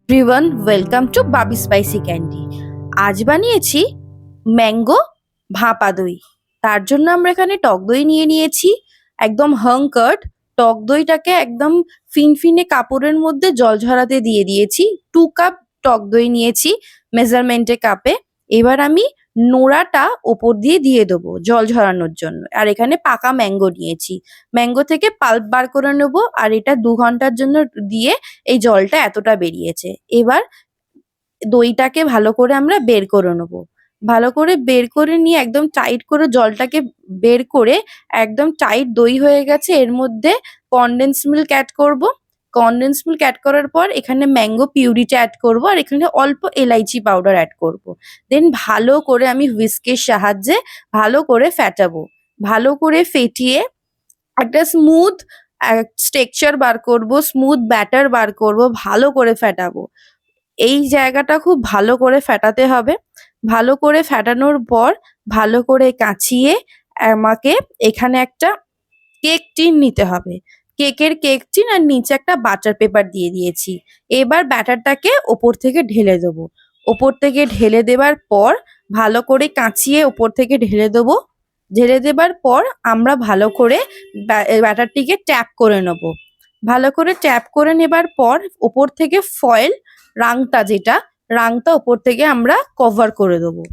Everyone, welcome to Babi spicy candy. আজ বানিয়েছি mango ভাপা দই। তার জন্য আমরা এখানে টক দই নিয়ে নিয়েছি, একদম হাঙ্কার্ড। টক দইটাকে একদম ফিনফিনে কাপড়ের মধ্যে জল ঝরাতে দিয়ে দিয়েছি। 2 কাপ টক দই নিয়েছি মেজারমেন্টে কাপে। এবার আমি নোড়াটা ওপর দিয়ে দিয়ে দেবো জল ঝরানোর জন্য। আর এখানে পাকা ম্যাঙ্গো নিয়েছি, ম্যাঙ্গো থেকে পাল্প বার করে নেবো। আর এটা 2 ঘন্টার জন্য দিয়ে এই জলটা এতটা বেরিয়েছে। এবার দইটাকে ভালো করে আমরা বের করে নেবো। ভালো করে বের করে নিয়ে একদম টাইট করে জলটাকে বের করে একদম টাইট দই হয়ে গেছে। এর মধ্যে কনডেন্স মিল্ক অ্যাড করবো। কনডেন্স মিল্ক অ্যাড করার পর এখানে ম্যাঙ্গো পিউরিটা অ্যাড করবো, আর এখানে অল্প এলাইচি পাউডার অ্যাড করবো। দেন ভালো করে আমি হুইস্কের সাহায্যে ভালো করে ফ্যাটাবো। ভালো করে ফেটিয়ে একটা স্মুথ টেক্সচার বার করবো, স্মুথ ব্যাটার বার করবো, ভালো করে ফ্যাটাবো। এই জায়গাটা খুব ভালো করে ফ্যাটাতে হবে। ভালো করে ফ্যাটানোর পর ভালো করে কাচিয়ে আমাকে এখানে একটা কেক টিন নিতে হবে। কেক টিন আর নিচে একটা বাটার পেপার দিয়ে দিয়েছি। এবার ব্যাটারটাকে ওপর থেকে ঢেলে দেবো। ওপর থেকে ঢেলে দেবার পর ভালো করে কাচিয়ে ওপর থেকে ঢেলে দেবো। ঢেলে দেবার পর আমরা ভালো করে ব্যাটারটিকে ট্যাপ করে নেবো। ভালো করে ট্যাপ করে নেবার পর ওপর থেকে ফয়েল রাংটা ওপর থেকে আমরা কভার করে দেবো।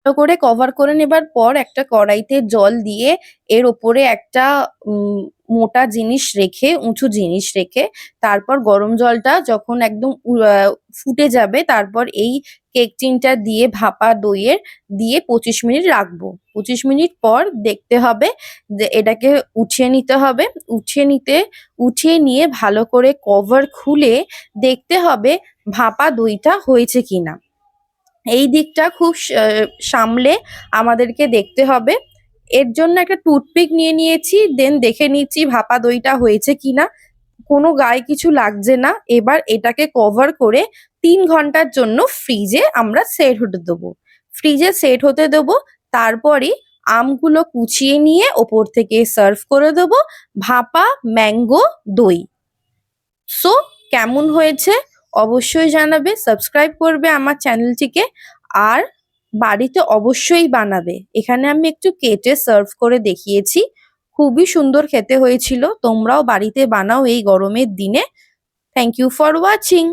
ভালো করে কভার করে নেবার পর একটা কড়াইতে জল দিয়ে এর ওপরে একটা মোটা জিনিস রেখে, উঁচু জিনিস রেখে, তারপর গরম জলটা যখন একদম ফুটে যাবে তারপর এই কেক টিনটা দিয়ে ভাপা দইয়ের দিয়ে 25 মিনিট রাখবো। 25 মিনিট পর দেখতে হবে যে এটাকে উঠিয়ে নিতে হবে। উঠিয়ে নিয়ে ভালো করে কভার খুলে দেখতে হবে ভাপা দইটা হয়েছে কিনা। এই দিকটা খুব সামলে আমাদেরকে দেখতে হবে। এর জন্য একটা টুথপিক নিয়ে নিয়েছি। দেন দেখে নিচ্ছি ভাপা দইটা হয়েছে কিনা। কোনো গায়ে কিছু লাগছে না। এবার এটাকে কভার করে 3 ঘন্টার জন্য ফ্রিজে আমরা সেট হতে দেবো। ফ্রিজে সেট হতে দেবো। তারপরই আমগুলো কুচিয়ে নিয়ে ওপর থেকে সার্ভ করে দেবো ভাপা ম্যাঙ্গো দই। সো কেমন হয়েছে অবশ্যই জানাবে, সাবস্ক্রাইব করবে আমার চ্যানেলটিকে, আর বাড়িতে অবশ্যই বানাবে। এখানে আমি একটু কেটে সার্ভ করে দেখিয়েছি, খুবই সুন্দর খেতে হয়েছিল। তোমরাও বাড়িতে বানাও এই গরমের দিনে। Thank you for watching.